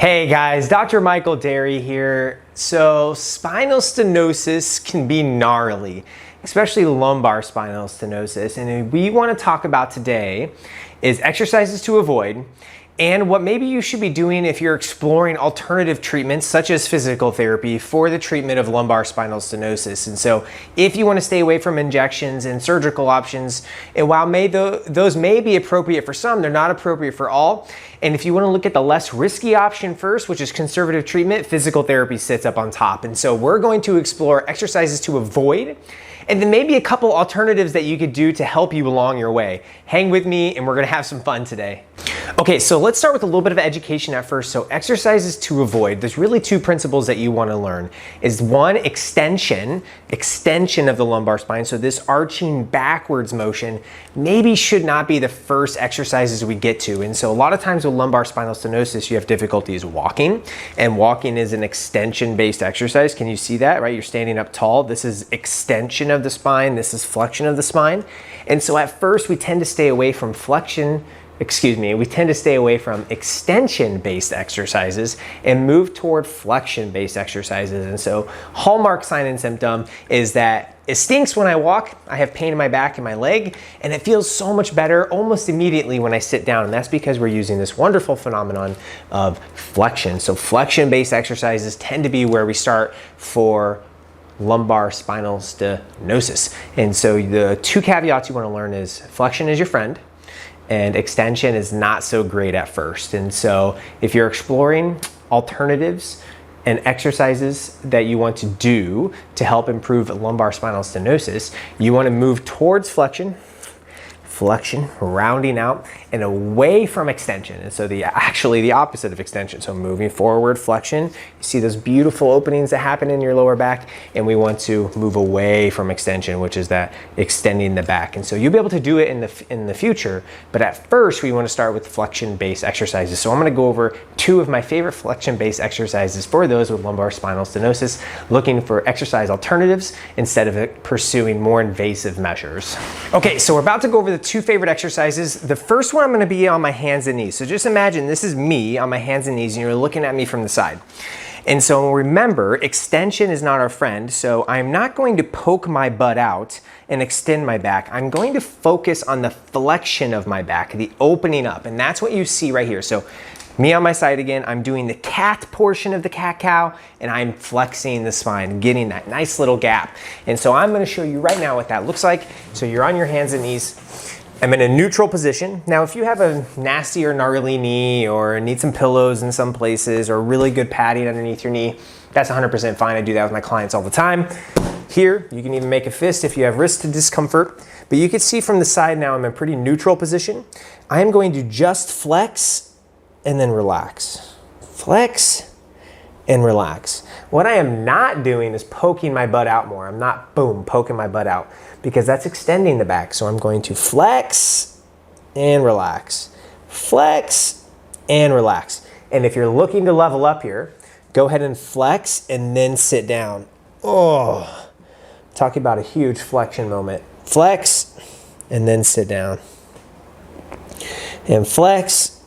Hey guys, Dr. Michael Derry here. So spinal stenosis can be gnarly, especially lumbar spinal stenosis. And we want to talk about today is exercises to avoid and what maybe you should be doing if you're exploring alternative treatments such as physical therapy for the treatment of lumbar spinal stenosis. And so if you want to stay away from injections and surgical options, and while those may be appropriate for some, they're not appropriate for all. And if you want to look at the less risky option first, which is conservative treatment, physical therapy sits up on top. And so we're going to explore exercises to avoid and then maybe a couple alternatives that you could do to help you along your way. Hang with me and we're gonna have some fun today. Okay, so let's start with a little bit of education at first. So exercises to avoid, there's really two principles that you wanna learn. Is one, extension of the lumbar spine. So this arching backwards motion maybe should not be the first exercises we get to. And so a lot of times with lumbar spinal stenosis, you have difficulties walking, and walking is an extension-based exercise. Can you see that, right? You're standing up tall. This is extension of the spine. This is flexion of the spine. And so at first we tend to stay away from extension-based exercises and move toward flexion-based exercises. And so hallmark sign and symptom is that it stinks when I walk, I have pain in my back and my leg, and it feels so much better almost immediately when I sit down. And that's because we're using this wonderful phenomenon of flexion. So flexion-based exercises tend to be where we start for lumbar spinal stenosis. And so the two caveats you want to learn is flexion is your friend and extension is not so great at first. And so if you're exploring alternatives and exercises that you want to do to help improve lumbar spinal stenosis, you want to move towards flexion, rounding out and away from extension. And so actually the opposite of extension. So moving forward, flexion, you see those beautiful openings that happen in your lower back, and we want to move away from extension, which is that extending the back. And so you'll be able to do it in the future, but at first we want to start with flexion-based exercises. So I'm going to go over two of my favorite flexion-based exercises for those with lumbar spinal stenosis, looking for exercise alternatives instead of pursuing more invasive measures. Okay, so we're about to go over the two favorite exercises. The first one I'm going to be on my hands and knees. So just imagine this is me on my hands and knees and you're looking at me from the side. And so remember, extension is not our friend. So I'm not going to poke my butt out and extend my back. I'm going to focus on the flexion of my back, the opening up. And that's what you see right here. So me on my side again, I'm doing the cat portion of the cat-cow and I'm flexing the spine, getting that nice little gap. And so I'm going to show you right now what that looks like. So you're on your hands and knees. I'm in a neutral position. Now, if you have a nasty or gnarly knee or need some pillows in some places or really good padding underneath your knee, that's 100% fine. I do that with my clients all the time. Here, you can even make a fist if you have wrist discomfort. But you can see from the side now, I'm in a pretty neutral position. I am going to just flex and then relax. Flex and relax. What I am not doing is poking my butt out more. I'm not, boom, poking my butt out because that's extending the back. So I'm going to flex and relax. Flex and relax. And if you're looking to level up here, go ahead and flex and then sit down. Oh, talking about a huge flexion moment. Flex and then sit down. And flex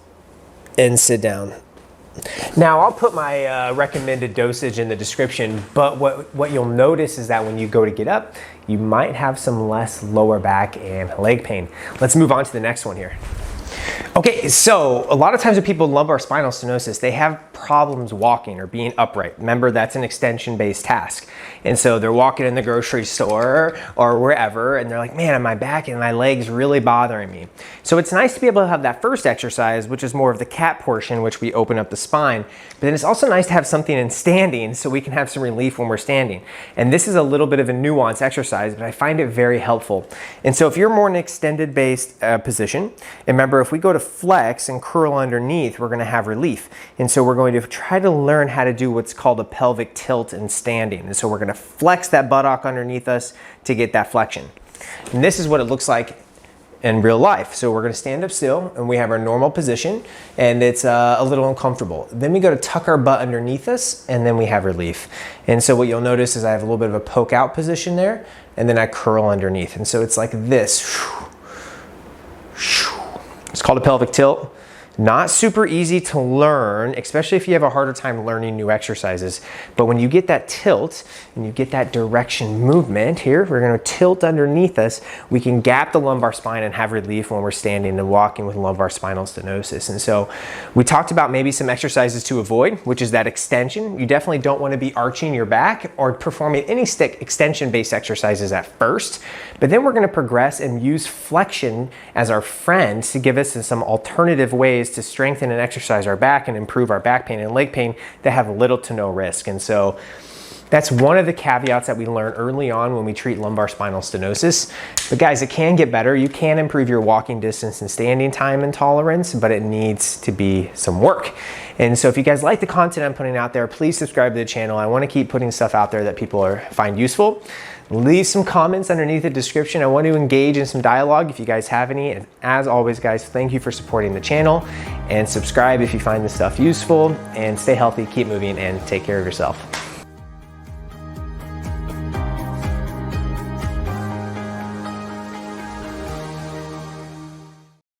and sit down. Now I'll put my recommended dosage in the description, but what you'll notice is that when you go to get up, you might have some less lower back and leg pain. Let's move on to the next one here. Okay, so a lot of times with people with lumbar spinal stenosis, they have problems walking or being upright. Remember, that's an extension-based task. And so they're walking in the grocery store or wherever, and they're like, man, my back and my legs really bothering me. So it's nice to be able to have that first exercise, which is more of the cat portion, which we open up the spine. But then it's also nice to have something in standing so we can have some relief when we're standing. And this is a little bit of a nuanced exercise, but I find it very helpful. And so if you're more in an extended-based position, and remember, if we go to flex and curl underneath, we're going to have relief. And so we're going to try to learn how to do what's called a pelvic tilt in standing. And so we're going to flex that buttock underneath us to get that flexion. And this is what it looks like in real life. So we're going to stand up still and we have our normal position and it's a little uncomfortable. Then we go to tuck our butt underneath us and then we have relief. And so what you'll notice is I have a little bit of a poke out position there and then I curl underneath. And so it's like this. It's called a pelvic tilt. Not super easy to learn, especially if you have a harder time learning new exercises. But when you get that tilt and you get that direction movement here, we're gonna tilt underneath us, we can gap the lumbar spine and have relief when we're standing and walking with lumbar spinal stenosis. And so we talked about maybe some exercises to avoid, which is that extension. You definitely don't wanna be arching your back or performing any stick extension-based exercises at first. But then we're gonna progress and use flexion as our friend to give us some alternative ways to strengthen and exercise our back and improve our back pain and leg pain that have little to no risk. And so that's one of the caveats that we learn early on when we treat lumbar spinal stenosis. But guys, it can get better. You can improve your walking distance and standing time and tolerance, but it needs to be some work. And so if you guys like the content I'm putting out there, please subscribe to the channel. I want to keep putting stuff out there that people find useful. Leave some comments underneath the description. I want to engage in some dialogue if you guys have any. And as always, guys, thank you for supporting the channel, and subscribe if you find this stuff useful, and stay healthy, keep moving, and take care of yourself.